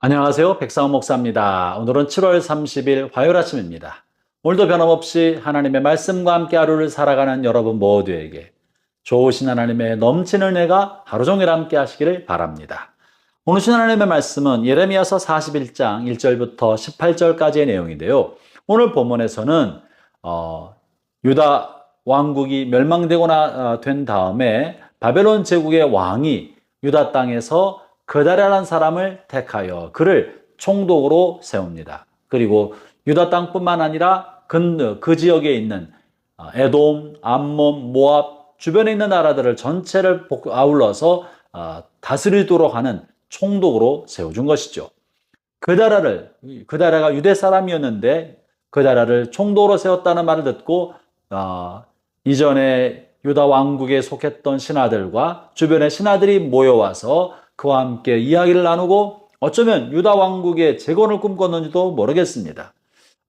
안녕하세요. 백상원 목사입니다. 오늘은 7월 30일 화요일 아침입니다. 오늘도 변함없이 하나님의 말씀과 함께 하루를 살아가는 여러분 모두에게 좋으신 하나님의 넘치는 은혜가 하루 종일 함께 하시기를 바랍니다. 오늘 주신 하나님의 말씀은 예레미야서 41장 1절부터 18절까지의 내용인데요. 오늘 본문에서는 유다 왕국이 멸망되고 된 다음에 바벨론 제국의 왕이 유다 땅에서 그다랴라는 사람을 택하여 그를 총독으로 세웁니다. 그리고 유다 땅뿐만 아니라 그 지역에 있는 에돔, 암몬, 모압 주변에 있는 나라들을 전체를 아울러서 다스리도록 하는 총독으로 세워준 것이죠. 그다랴가 유대 사람이었는데 그다랴를 총독으로 세웠다는 말을 듣고 이전에 유다 왕국에 속했던 신하들과 주변의 신하들이 모여와서 그와 함께 이야기를 나누고 어쩌면 유다 왕국의 재건을 꿈꿨는지도 모르겠습니다.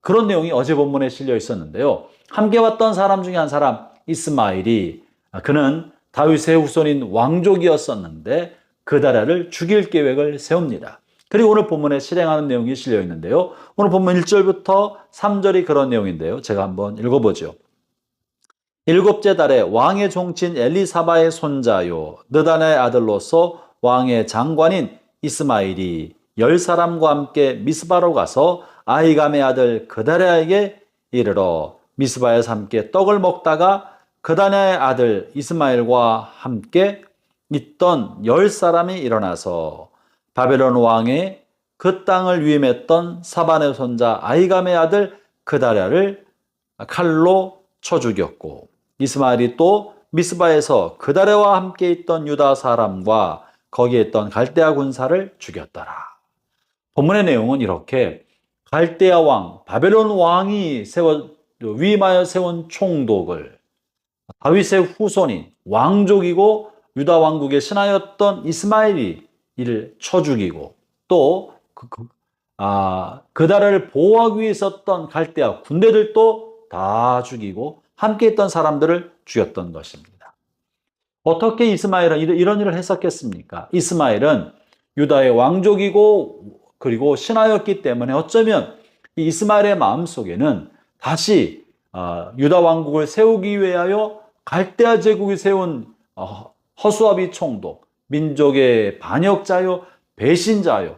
그런 내용이 어제 본문에 실려 있었는데요. 함께 왔던 사람 중에 한 사람 이스마엘이 그는 다윗의 후손인 왕족이었었는데 그다랴를 죽일 계획을 세웁니다. 그리고 오늘 본문에 실행하는 내용이 실려 있는데요. 오늘 본문 1절부터 3절이 그런 내용인데요. 제가 한번 읽어보죠. 일곱째 달에 왕의 종친 엘리사바의 손자요 느단의 아들로서 왕의 장관인 이스마엘이 10사람과 함께 미스바로 가서 아히감의 아들 그다랴에게 이르러 미스바에서 함께 떡을 먹다가 그다냐의 아들 이스마엘과 함께 있던 10사람이 일어나서 바벨론 왕의 그 땅을 위임했던 사반의 손자 아히감의 아들 그다랴를 칼로 쳐 죽였고 이스마엘이 또 미스바에서 그다랴와 함께 있던 유다 사람과 거기에 있던 갈대아 군사를 죽였더라. 본문의 내용은 이렇게 갈대아 왕, 바벨론 왕이 위임하여 세운 총독을 다윗의 후손인 왕족이고 유다 왕국의 신하였던 이스마엘이 이를 쳐 죽이고 또 그다랴를 보호하기 위해 있었던 갈대아 군대들도 다 죽이고 함께 있던 사람들을 죽였던 것입니다. 어떻게 이스마엘은 이런 일을 했었겠습니까? 이스마엘은 유다의 왕족이고 그리고 신하였기 때문에 어쩌면 이 이스마엘의 마음속에는 다시 유다 왕국을 세우기 위하여 갈대아 제국이 세운 허수아비 총독, 민족의 반역자요, 배신자요,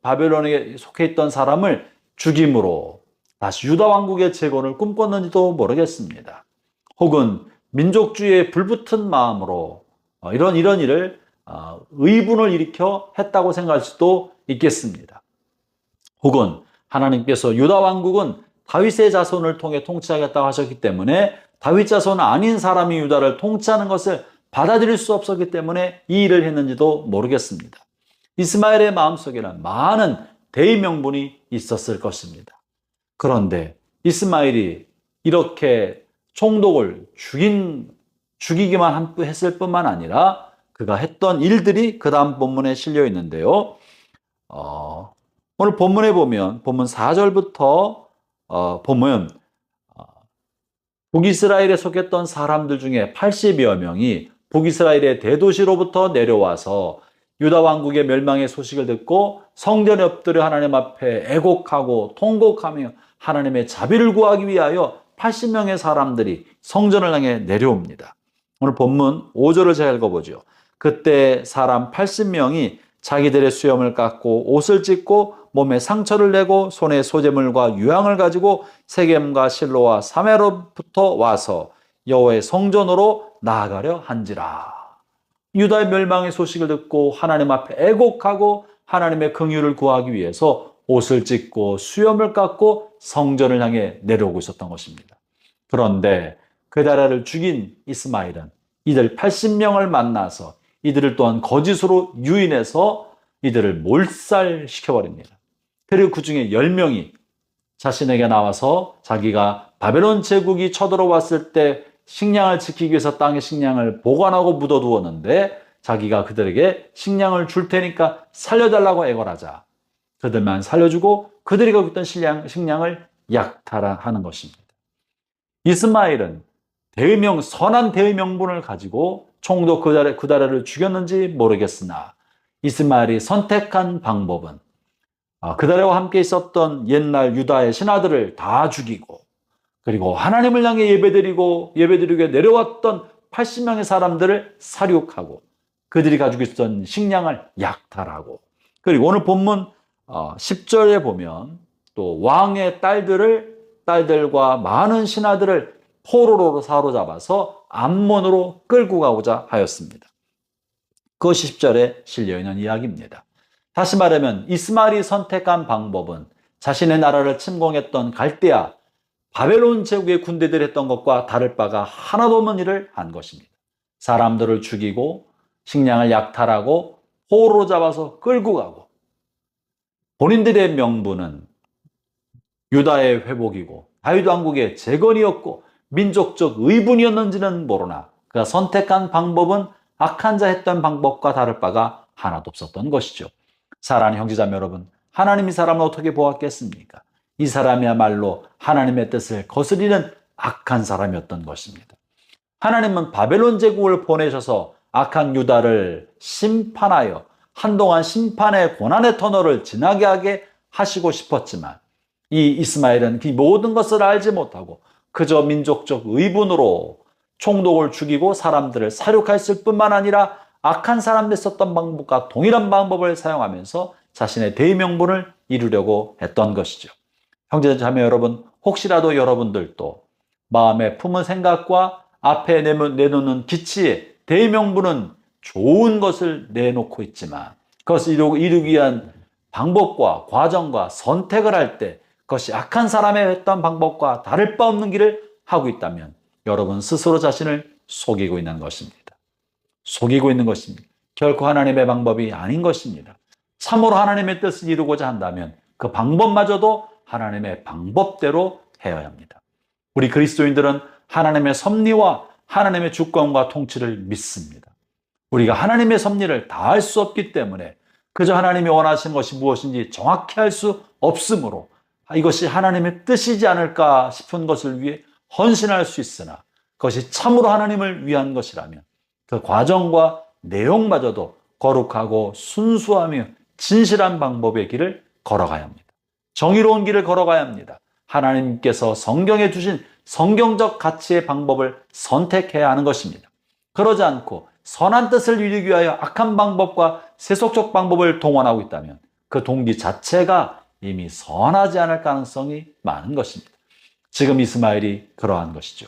바벨론에 속해 있던 사람을 죽임으로 다시 유다 왕국의 재건을 꿈꿨는지도 모르겠습니다. 혹은 민족주의에 불붙은 마음으로 이런 일을 의분을 일으켜 했다고 생각할 수도 있겠습니다. 혹은 하나님께서 유다 왕국은 다윗의 자손을 통해 통치하겠다고 하셨기 때문에 다윗 자손 아닌 사람이 유다를 통치하는 것을 받아들일 수 없었기 때문에 이 일을 했는지도 모르겠습니다. 이스마엘의 마음속에는 많은 대의 명분이 있었을 것입니다. 그런데 이스마엘이 이렇게 총독을 죽이기만 했을 뿐만 아니라 그가 했던 일들이 그 다음 본문에 실려 있는데요. 오늘 본문에 보면 본문 4절부터 보면 북이스라엘에 속했던 사람들 중에 80여 명이 북이스라엘의 대도시로부터 내려와서 유다 왕국의 멸망의 소식을 듣고 성전에 엎드려 하나님 앞에 애곡하고 통곡하며 하나님의 자비를 구하기 위하여 80명의 사람들이 성전을 향해 내려옵니다. 오늘 본문 5절을 제가 읽어보죠. 그때 사람 80명이 자기들의 수염을 깎고 옷을 찢고 몸에 상처를 내고 손에 소재물과 유향을 가지고 세겜과 실로와 사메로부터 와서 여호와의 성전으로 나아가려 한지라. 유다의 멸망의 소식을 듣고 하나님 앞에 애곡하고 하나님의 긍휼을 구하기 위해서 옷을 찢고 수염을 깎고 성전을 향해 내려오고 있었던 것입니다. 그런데 그다랴를 죽인 이스마엘은 이들 80명을 만나서 이들을 또한 거짓으로 유인해서 이들을 몰살시켜버립니다. 그리고 그 중에 10명이 자신에게 나와서 자기가 바벨론 제국이 쳐들어왔을 때 식량을 지키기 위해서 땅에 식량을 보관하고 묻어두었는데 자기가 그들에게 식량을 줄 테니까 살려달라고 애걸하자 그들만 살려주고 그들이 갖고 있던 식량을 약탈하는 것입니다. 이스마엘은 선한 대의 명분을 가지고 총독 그다랴를 죽였는지 모르겠으나 이스마엘이 선택한 방법은 그들과 함께 있었던 옛날 유다의 신하들을 다 죽이고, 그리고 하나님을 향해 예배드리게 내려왔던 80명의 사람들을 살육하고, 그들이 가지고 있었던 식량을 약탈하고, 그리고 오늘 본문 10절에 보면 또 왕의 딸들과 많은 신하들을 포로로 사로잡아서 암몬으로 끌고 가고자 하였습니다. 그것이 10절에 실려있는 이야기입니다. 다시 말하면 이스마엘이 선택한 방법은 자신의 나라를 침공했던 갈대아, 바벨론 제국의 군대들이 했던 것과 다를 바가 하나도 없는 일을 한 것입니다. 사람들을 죽이고 식량을 약탈하고 포로로 잡아서 끌고 가고, 본인들의 명분은 유다의 회복이고 다윗 왕국의 재건이었고 민족적 의분이었는지는 모르나 그가 선택한 방법은 악한 자 했던 방법과 다를 바가 하나도 없었던 것이죠. 사랑하는 형제자매 여러분, 하나님이 사람을 어떻게 보았겠습니까? 이 사람이야말로 하나님의 뜻을 거스리는 악한 사람이었던 것입니다. 하나님은 바벨론 제국을 보내셔서 악한 유다를 심판하여 한동안 심판의 고난의 터널을 지나게 하게 하시고 싶었지만, 이 이스마엘은 그 모든 것을 알지 못하고 그저 민족적 의분으로 총독을 죽이고 사람들을 살육했을 뿐만 아니라 악한 사람들 썼던 방법과 동일한 방법을 사용하면서 자신의 대의명분을 이루려고 했던 것이죠. 형제자매 여러분, 혹시라도 여러분들도 마음에 품은 생각과 앞에 내놓는 기치의 대의명분은 좋은 것을 내놓고 있지만, 그것을 이루기 위한 방법과 과정과 선택을 할 때 그것이 악한 사람의 했던 방법과 다를 바 없는 길을 하고 있다면 여러분 스스로 자신을 속이고 있는 것입니다. 속이고 있는 것입니다. 결코 하나님의 방법이 아닌 것입니다. 참으로 하나님의 뜻을 이루고자 한다면 그 방법마저도 하나님의 방법대로 해야 합니다. 우리 그리스도인들은 하나님의 섭리와 하나님의 주권과 통치를 믿습니다. 우리가 하나님의 섭리를 다 할 수 없기 때문에 그저 하나님이 원하시는 것이 무엇인지 정확히 할 수 없으므로 이것이 하나님의 뜻이지 않을까 싶은 것을 위해 헌신할 수 있으나, 그것이 참으로 하나님을 위한 것이라면 그 과정과 내용마저도 거룩하고 순수하며 진실한 방법의 길을 걸어가야 합니다. 정의로운 길을 걸어가야 합니다. 하나님께서 성경에 주신 성경적 가치의 방법을 선택해야 하는 것입니다. 그러지 않고 선한 뜻을 이루기 위하여 악한 방법과 세속적 방법을 동원하고 있다면 그 동기 자체가 이미 선하지 않을 가능성이 많은 것입니다. 지금 이스마엘이 그러한 것이죠.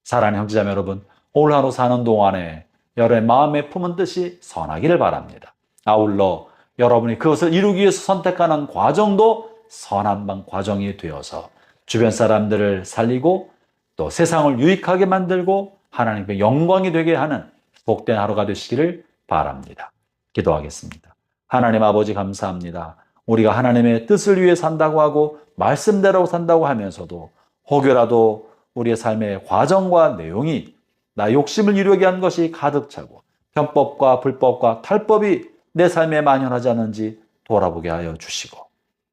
사랑하는 형제자매 여러분, 오늘 하루 사는 동안에 여러분의 마음에 품은 뜻이 선하기를 바랍니다. 아울러 여러분이 그것을 이루기 위해서 선택하는 과정도 선한 과정이 되어서 주변 사람들을 살리고 또 세상을 유익하게 만들고 하나님께 영광이 되게 하는 복된 하루가 되시기를 바랍니다. 기도하겠습니다. 하나님 아버지 감사합니다. 우리가 하나님의 뜻을 위해 산다고 하고 말씀대로 산다고 하면서도 혹여라도 우리의 삶의 과정과 내용이 나 욕심을 이루게 한 것이 가득 차고 편법과 불법과 탈법이 내 삶에 만연하지 않은지 돌아보게 하여 주시고,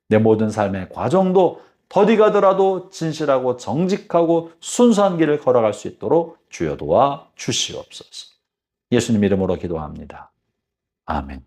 내 모든 삶의 과정도 더디 가더라도 진실하고 정직하고 순수한 길을 걸어갈 수 있도록 주여 도와 주시옵소서. 예수님 이름으로 기도합니다. 아멘.